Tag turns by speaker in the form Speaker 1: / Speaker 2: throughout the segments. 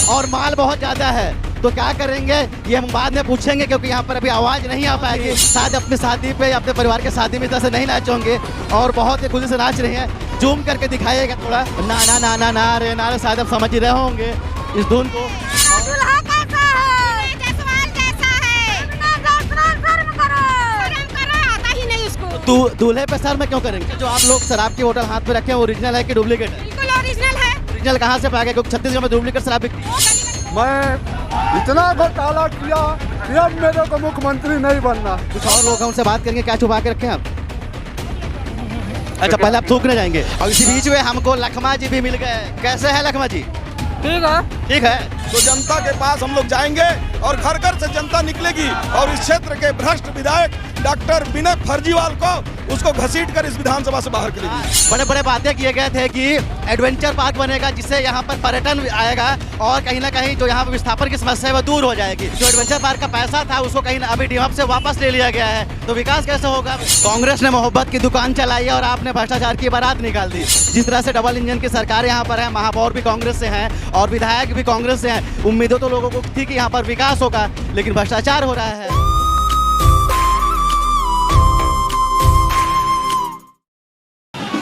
Speaker 1: और माल बहुत ज़्यादा है। तो क्या करेंगे ये हम बाद में पूछेंगे, क्योंकि यहाँ पर अभी आवाज़ नहीं आ पाएगी। शायद अपनी शादी पे अपने परिवार के शादी में तरह से नहीं नाच होंगे और बहुत ही खुशी से नाच रही हैं। जूम करके दिखाइएगा थोड़ा। ना ना ना ना ना रे ना रे, शायद आप समझ ही रहे होंगे इस धुन को। दूल्हे पे सर में क्यों करेंगे? जो आप लोग शराब की बोतल हाथ में रखे हैं, ओरिजिनल है कि डुप्लीकेट है?
Speaker 2: बिल्कुल ओरिजिनल है।
Speaker 1: ओरिजिनल कहाँ से पाएगा, क्योंकि छत्तीसगढ़ में डुप्लीकेट शराब बिकती है।
Speaker 3: मैं इतना घोटाला किया कि अब मेरे को मुख्यमंत्री नहीं बनना।
Speaker 1: कुछ और लोग हैं, उनसे बात करेंगे। क्या छुपा के रखे हैं आप? अच्छा, पहले आप थूकने जाएंगे। और इसी बीच में हमको लखमा जी भी मिल गए। कैसे है लखमा जी?
Speaker 4: ठीक है।
Speaker 1: ठीक है।
Speaker 5: तो जनता के पास हम लोग जाएंगे और घर घर से जनता निकलेगी और इस क्षेत्र के भ्रष्ट विधायक डॉक्टर विनय फर्जीवाल को उसको घसीट कर इस विधानसभा से बाहर करेगी।
Speaker 1: बड़े बड़े बातें किए गए थे कि एडवेंचर पार्क बनेगा, जिससे यहाँ पर पर्यटन आएगा और कहीं ना कहीं जो यहाँ पर विस्थापन की समस्या है वो दूर हो जाएगी। जो एडवेंचर पार्क का पैसा था उसको कहीं अभी डीएम से वापस ले लिया गया है, तो विकास कैसे होगा? कांग्रेस ने मोहब्बत की दुकान चलाई है और आपने भ्रष्टाचार की बारात निकाल दी। जिस तरह से डबल इंजन की सरकार यहाँ पर है, महापौर भी कांग्रेस से हैं और विधायक भी कांग्रेस से हैं। उम्मीदें तो लोगों को थी कि यहाँ पर विकास होगा, लेकिन भ्रष्टाचार हो रहा है।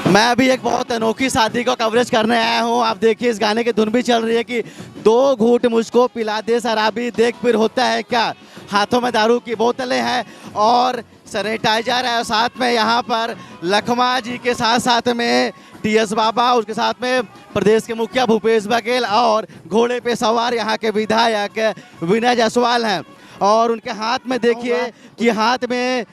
Speaker 1: मैं अभी एक बहुत अनोखी शादी को कवरेज करने आया हूँ। आप देखिए इस गाने की धुन भी चल रही है कि 2 घूंट मुझको पिला दे शराबी, देख फिर होता है क्या। हाथों में दारू की बोतलें हैं और सैनिटाइजर है। साथ में यहाँ पर लखमा जी के साथ साथ में टीएस बाबा, उसके साथ में प्रदेश के मुखिया भूपेश बघेल और घोड़े पे सवार यहाँ के विधायक विनय जायसवाल हैं। और उनके हाथ में देखिए कि हाथ में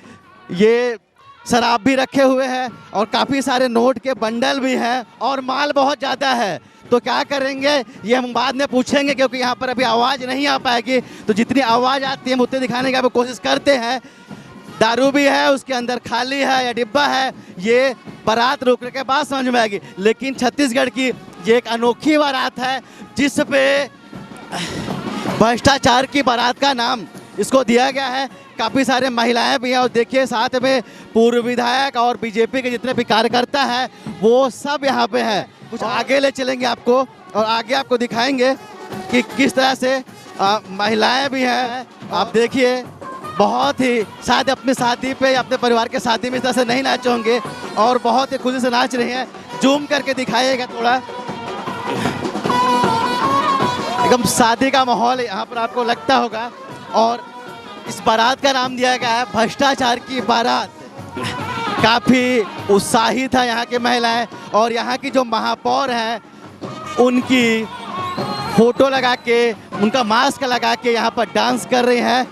Speaker 1: ये शराब भी रखे हुए हैं और काफ़ी सारे नोट के बंडल भी हैं और माल बहुत ज़्यादा है। तो क्या करेंगे ये हम बाद में पूछेंगे, क्योंकि यहाँ पर अभी आवाज़ नहीं आ पाएगी। तो जितनी आवाज़ आती है हम उतने दिखाने की कोशिश करते हैं। दारू भी है, उसके अंदर खाली है या डिब्बा है, ये बारात रुकने के बाद समझ में आएगी। लेकिन छत्तीसगढ़ की ये एक अनोखी बारात है जिस पे भ्रष्टाचार की बारात का नाम इसको दिया गया है। काफ़ी सारे महिलाएं भी हैं और देखिए साथ में पूर्व विधायक और बीजेपी के जितने भी कार्यकर्ता हैं वो सब यहाँ पे हैं। कुछ आगे ले चलेंगे आपको और आगे आपको दिखाएंगे कि किस तरह से महिलाएं भी हैं। आप देखिए बहुत ही शायद अपनी शादी पे अपने परिवार के शादी में इस तरह से नहीं नाच होंगे और बहुत ही खुशी से नाच रही हैं। जूम करके दिखाइएगा थोड़ा। एकदम शादी का माहौल यहाँ पर आपको लगता होगा और इस बारात का नाम दिया गया है भ्रष्टाचार की बारात। काफ़ी उत्साहित है यहाँ की महिलाएं और यहाँ की जो महापौर हैं उनकी फोटो लगा के, उनका मास्क लगा के यहाँ पर डांस कर रही हैं।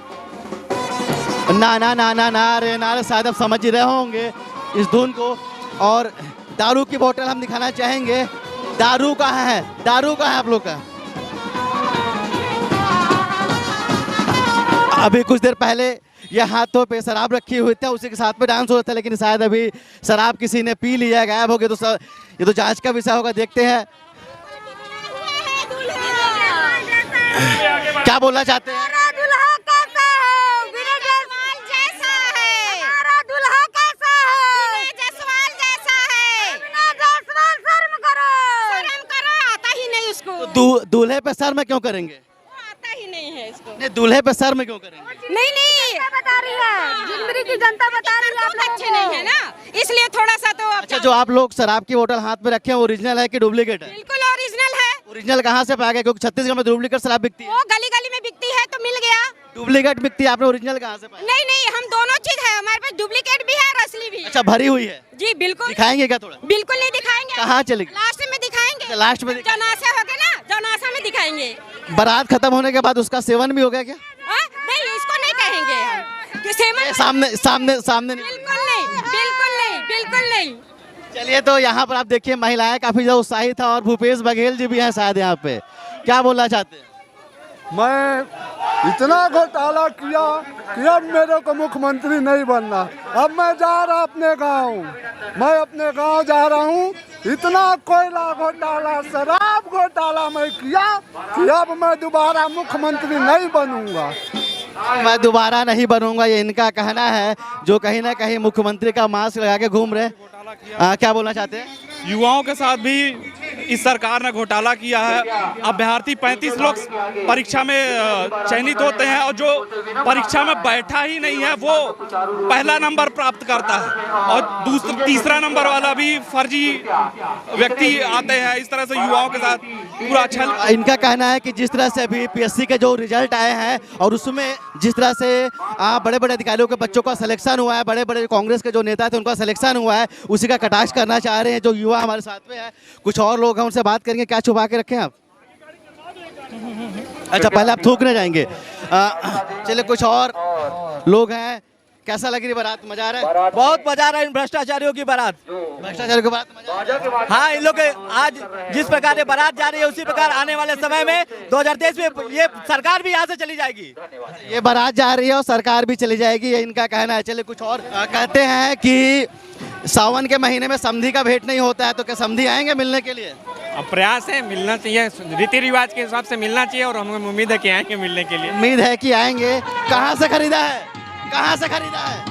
Speaker 1: ना ना ना ना ना रे ना रे, शायद आप समझ ही रहे होंगे इस धुन को। और दारू की बोतल हम दिखाना चाहेंगे। दारू कहाँ है? दारू कहाँ है आप लोग का? अभी कुछ देर पहले ये हाथों पे शराब रखी हुई थी, उसी के साथ में डांस हो रहा था, लेकिन शायद अभी शराब किसी ने पी लिया, गायब हो गया। तो ये तो जांच का विषय होगा, देखते हैं क्या बोलना चाहते हैं। दूल्हे पे सर में क्यों करेंगे?
Speaker 2: आता ही नहीं है इसको।
Speaker 1: नहीं, दूल्हे पे सर में क्यों करेंगे?
Speaker 2: नहीं नहीं
Speaker 6: बता रही है, जिंदगी की जनता बता रही है, आप लोग
Speaker 2: अच्छे नहीं है ना, इसलिए थोड़ा सा तो।
Speaker 1: अच्छा, जो आप लोग शराब की बोतल हाथ में रखे हैं ओरिजिनल है कि डुप्लीकेट है?
Speaker 2: बिल्कुल ओरिजिनल है।
Speaker 1: ओरिजिनल कहाँ से पाएगा, क्योंकि छत्तीसगढ़ में डुप्लीकेट शराब बिकती है।
Speaker 2: वो गली गली में बिकती है तो मिल गया।
Speaker 1: डुप्लीकेट बिकती है, आपने ओरिजिनल कहाँ से पाया?
Speaker 2: नहीं नहीं, हम दोनों चीज है, हमारे पास डुप्लीकेट भी है और असली भी है।
Speaker 1: अच्छा, भरी हुई है
Speaker 2: जी बिल्कुल।
Speaker 1: दिखाएंगे क्या थोड़ा?
Speaker 2: बिल्कुल नहीं दिखाएंगे।
Speaker 1: कहाँ चलेगी?
Speaker 2: लास्ट में दिखाएंगे।
Speaker 1: लास्ट में
Speaker 2: जनासा हो गया ना, जनासा में दिखाएंगे।
Speaker 1: बारात खत्म होने के बाद उसका सेवन भी हो गया क्या?
Speaker 2: नहीं, इसको नहीं कहेंगे हम कि सेवन।
Speaker 1: सामने सामने सामने
Speaker 2: बिल्कुल नहीं, बिल्कुल नहीं, बिल्कुल नहीं।
Speaker 1: चलिए, तो यहाँ पर आप देखिए महिलाएं काफी ज्यादा उत्साहित है और भूपेश बघेल जी भी हैं शायद यहाँ पे। क्या बोलना चाहते हैं?
Speaker 3: मैं इतना घोटाला किया कि अब मेरे को मुख्यमंत्री नहीं बनना। अब मैं जा रहा अपने गांव, मैं अपने गांव जा रहा हूँ। इतना कोयला घोटाला, शराब घोटाला मैं किया कि अब मैं दोबारा मुख्यमंत्री नहीं बनूंगा।
Speaker 1: मैं दोबारा नहीं बनूंगा, ये इनका कहना है, जो कहीं ना कहीं मुख्यमंत्री का मास्क लगा के घूम रहे। क्या बोलना चाहते हैं?
Speaker 4: युवाओं के साथ भी इस सरकार ने घोटाला किया है। अभ्यर्थी 35 लोग परीक्षा में चयनित होते हैं और जो परीक्षा में बैठा ही नहीं है वो पहला नंबर प्राप्त करता है और तीसरा नंबर वाला भी फर्जी व्यक्ति आते हैं। इस तरह से युवाओं के साथ पूरा छल।
Speaker 1: इनका कहना है कि जिस तरह से अभी पीएससी के जो रिजल्ट आए हैं और उसमें जिस तरह से बड़े बड़े अधिकारियों के बच्चों का सिलेक्शन हुआ है, बड़े बड़े कांग्रेस के जो नेता थे उनका सिलेक्शन हुआ है, उसी का कटाक्ष करना चाह रहे हैं जो युवा हमारे साथ में है। कुछ और लोग हैं, उनसे बात करेंगे। क्या छुपा के रखे हैं आप? अच्छा, पहले आप थूकने जाएंगे। चलिए, कुछ और लोग हैं। कैसा लग रही बारात? मजा आ रहा है?
Speaker 7: बहुत मजा आ रहा है इन भ्रष्टाचारियों की बारात।
Speaker 1: भ्रष्टाचारियों की बारात मजा आ रहा है?
Speaker 7: हाँ, इन लोग आज जिस प्रकार ये बारात जा रही है उसी प्रकार आने वाले समय में 2023 में ये सरकार भी यहाँ से चली जाएगी।
Speaker 1: ये बारात जा रही है और सरकार भी चली जाएगी, ये इनका कहना है। चलिए, कुछ और कहते हैं कि सावन के महीने में समधी का भेंट नहीं होता है, तो क्या समधी आएंगे मिलने के लिए?
Speaker 4: अब प्रयास है, मिलना चाहिए, रीति रिवाज के हिसाब से मिलना चाहिए और हमें उम्मीद है कि आएंगे मिलने के लिए।
Speaker 1: उम्मीद है कि आएंगे। कहाँ से खरीदा है? कहाँ से खरीदा है?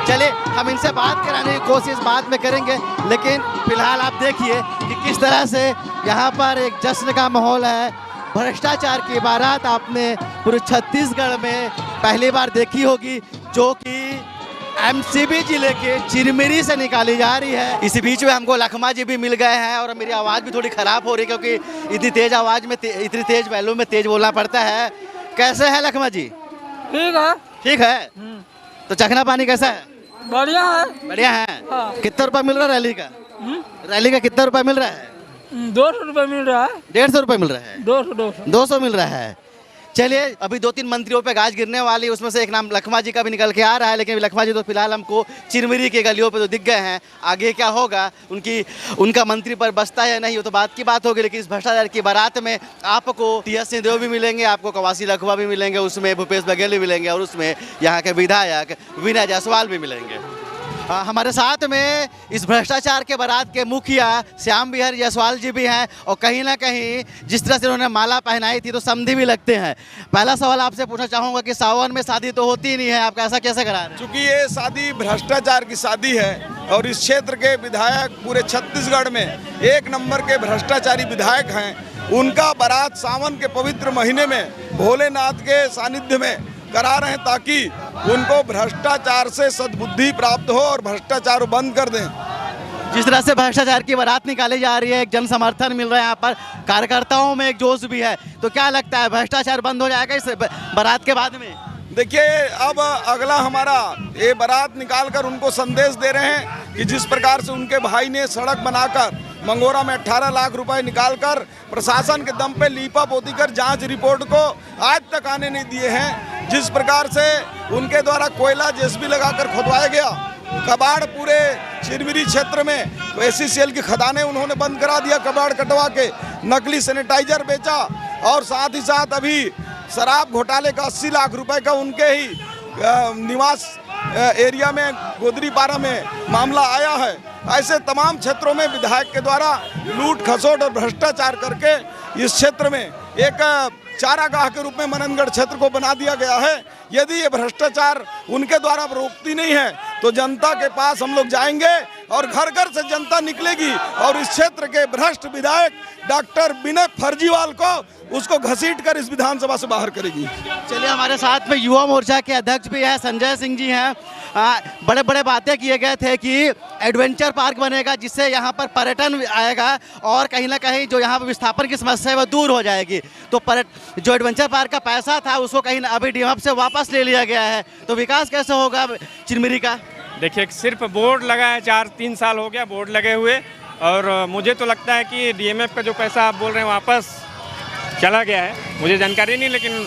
Speaker 1: चलिए, हम इनसे बात कराने की कोशिश बाद में करेंगे, लेकिन फिलहाल आप देखिए कि किस तरह से यहाँ पर एक जश्न का माहौल है। भ्रष्टाचार की बारात आपने पूरे छत्तीसगढ़ में पहली बार देखी होगी, जो कि एमसीबी जिले के चिरमिरी से निकाली जा रही है। इसी बीच में हमको लखमा जी भी मिल गए हैं और मेरी आवाज़ भी थोड़ी ख़राब हो रही है क्योंकि इतनी तेज़ आवाज़ में इतनी तेज़ वैल्यू में तेज़ बोलना पड़ता है। कैसे है लखमा जी?
Speaker 7: ठीक है।
Speaker 1: ठीक है। तो चखना पानी कैसा है?
Speaker 7: बढ़िया है।
Speaker 1: बढ़िया है। कितना रुपया मिल रहा है रैली का? रैली का कितना रुपया मिल रहा है?
Speaker 7: 200 रुपये मिल रहा है।
Speaker 1: 150 रुपये मिल रहा है? 200 मिल रहा है। चलिए, अभी 2-3 मंत्रियों पे गाज गिरने वाली, उसमें से एक नाम लखमा जी का भी निकल के आ रहा है, लेकिन लखमा जी तो फिलहाल हमको चिरमिरी के गलियों पे तो दिख गए हैं। आगे क्या होगा, उनका मंत्री पर बसता है नहीं, वो तो बात की बात होगी। लेकिन इस भ्रष्टाचार की बारात में आपको टी.एस. सिंहदेव भी मिलेंगे, आपको कवासी लखमा भी मिलेंगे, उसमें भूपेश बघेल भी मिलेंगे और उसमें यहाँ के विधायक विनय जायसवाल भी मिलेंगे। हमारे साथ में इस भ्रष्टाचार के बारात के मुखिया श्याम बिहारी जायसवाल जी भी हैं और कहीं ना कहीं जिस तरह से उन्होंने माला पहनाई थी तो समधी भी लगते हैं। पहला सवाल आपसे पूछना चाहूँगा कि सावन में शादी तो होती नहीं है, आप ऐसा कैसे करा रहे हैं?
Speaker 5: चूँकि ये शादी भ्रष्टाचार की शादी है और इस क्षेत्र के विधायक पूरे छत्तीसगढ़ में एक नंबर के भ्रष्टाचारी विधायक हैं, उनका बारात सावन के पवित्र महीने में भोलेनाथ के सानिध्य में करा रहे हैं ताकि उनको भ्रष्टाचार से सद्बुद्धि प्राप्त हो और भ्रष्टाचार बंद कर दें।
Speaker 1: जिस तरह से भ्रष्टाचार की बारात निकाली जा रही है, एक जन समर्थन मिल रहा है, यहाँ पर कार्यकर्ताओं में एक जोश भी है, तो क्या लगता है भ्रष्टाचार बंद हो जाएगा इस बारात के बाद में?
Speaker 5: देखिए, अब अगला हमारा ये बारात निकालकर उनको संदेश दे रहे हैं कि जिस प्रकार से उनके भाई ने सड़क बनाकर मंगोरा में 18 लाख रुपए निकालकर प्रशासन के दम पे लीपा पोती कर जांच रिपोर्ट को आज तक आने नहीं दिए हैं, जिस प्रकार से उनके द्वारा कोयला जेसीबी लगाकर खुदवाया गया, कबाड़ पूरे चिरमिरी क्षेत्र में तो ACCL की खदानें उन्होंने बंद करा दिया, कबाड़ कटवा के नकली सैनिटाइजर बेचा और साथ ही साथ अभी शराब घोटाले का 80 लाख रुपए का उनके ही निवास एरिया में गोदरीपारा में मामला आया है। ऐसे तमाम क्षेत्रों में विधायक के द्वारा लूट खसोट और भ्रष्टाचार करके इस क्षेत्र में एक चारागाह के रूप में मननगढ़ क्षेत्र को बना दिया गया है। यदि ये भ्रष्टाचार उनके द्वारा रोकती नहीं है तो जनता के पास हम लोग जाएंगे और घर घर से जनता निकलेगी और इस क्षेत्र के भ्रष्ट विधायक डॉक्टर विनय फर्जीवाल को उसको घसीट कर इस विधानसभा से बाहर करेगी।
Speaker 1: चलिए, हमारे साथ में युवा मोर्चा के अध्यक्ष भी है संजय सिंह जी हैं। बड़े बड़े बातें किए गए थे कि एडवेंचर पार्क बनेगा जिससे यहाँ पर पर्यटन आएगा और कहीं ना कहीं जो यहाँ पर विस्थापन की समस्या है वो दूर हो जाएगी। तो जो एडवेंचर पार्क का पैसा था उसको कहीं अभी डीएमएफ से वापस ले लिया गया है, तो विकास कैसे होगा चिरमिरी का?
Speaker 4: देखिए, सिर्फ बोर्ड लगा है, 4-3 साल हो गया बोर्ड लगे हुए और मुझे तो लगता है कि डीएमएफ का जो पैसा आप बोल रहे हैं वापस चला गया है, मुझे जानकारी नहीं, लेकिन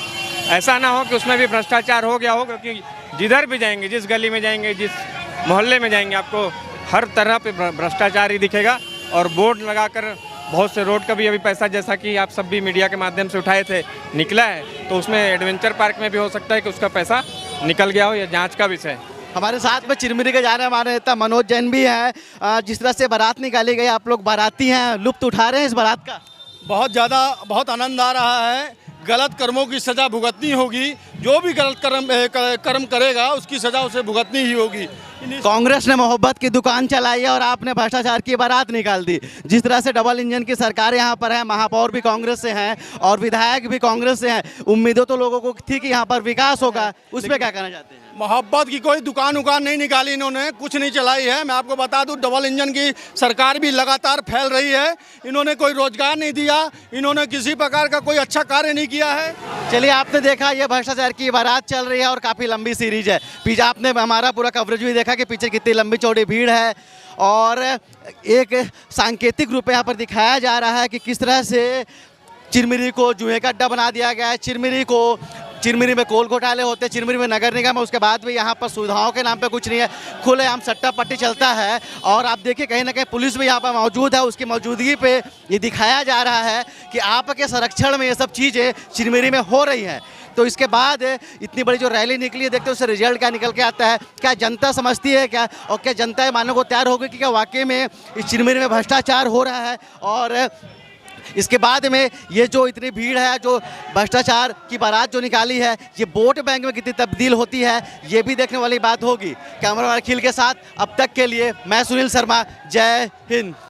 Speaker 4: ऐसा ना हो कि उसमें भी भ्रष्टाचार हो गया हो, क्योंकि जिधर भी जाएंगे, जिस गली में जाएंगे, जिस मोहल्ले में जाएंगे, आपको हर तरह पे भ्रष्टाचार ही दिखेगा। और बोर्ड लगाकर बहुत से रोड का भी अभी पैसा, जैसा कि आप सब भी मीडिया के माध्यम से उठाए थे, निकला है, तो उसमें एडवेंचर पार्क में भी हो सकता है कि उसका पैसा निकल गया हो, या जाँच का विषय।
Speaker 1: हमारे साथ में चिरमिरी के जाने वाले नेता मनोज जैन भी है। जिस तरह से बारात निकाली गई, आप लोग बाराती हैं, लुत्फ उठा रहे हैं इस बारात का?
Speaker 8: बहुत ज़्यादा, बहुत आनंद आ रहा है। गलत कर्मों की सज़ा भुगतनी होगी, जो भी गलत कर्म करेगा उसकी सज़ा उसे भुगतनी ही होगी।
Speaker 1: कांग्रेस ने मोहब्बत की दुकान चलाई है और आपने भ्रष्टाचार की बारात निकाल दी। जिस तरह से डबल इंजन की सरकार यहाँ पर है, महापौर भी कांग्रेस से हैं और विधायक भी कांग्रेस से हैं, उम्मीदें तो लोगों को थी कि यहाँ पर विकास होगा, उस पर क्या कहना चाहते हैं?
Speaker 8: मोहब्बत की कोई दुकान उकान नहीं निकाली इन्होंने, कुछ नहीं चलाई है। मैं आपको बता दूं, डबल इंजन की सरकार भी लगातार फैल रही है। इन्होंने कोई रोजगार नहीं दिया, इन्होंने किसी प्रकार का कोई अच्छा कार्य नहीं किया है।
Speaker 1: चलिए, आपने देखा ये भ्रष्टाचार की बारात चल रही है और काफ़ी लंबी सीरीज है। पीछे आपने हमारा पूरा कवरेज भी देखा कि पीछे कितनी लंबी चौड़ी भीड़ है और एक सांकेतिक रूप यहाँ पर दिखाया जा रहा है कि किस तरह से चिरमिरी को जुए का अड्डा बना दिया गया है। चिरमिरी में कोल घोटाले होते हैं, चिरमिरी में नगर निगम है, उसके बाद भी यहाँ पर सुविधाओं के नाम पे कुछ नहीं है, खुलेआम सट्टा पट्टी चलता है। और आप देखिए कहीं ना कहीं पुलिस भी यहाँ पर मौजूद है, उसकी मौजूदगी पे ये दिखाया जा रहा है कि आपके संरक्षण में ये सब चीज़ें चिरमिरी में हो रही हैं। तो इसके बाद इतनी बड़ी जो रैली निकली है, देखते हैं उससे रिजल्ट क्या निकल के आता है। क्या जनता समझती है क्या, और क्या जनता मानने को तैयार होगी कि क्या वाकई में इस चिरमिरी में भ्रष्टाचार हो रहा है? और इसके बाद में ये जो इतनी भीड़ है, जो भ्रष्टाचार की बारात जो निकाली है, ये वोट बैंक में कितनी तब्दील होती है, ये भी देखने वाली बात होगी। कैमरामैन अखिल के साथ अब तक के लिए मैं सुनील शर्मा, जय हिंद।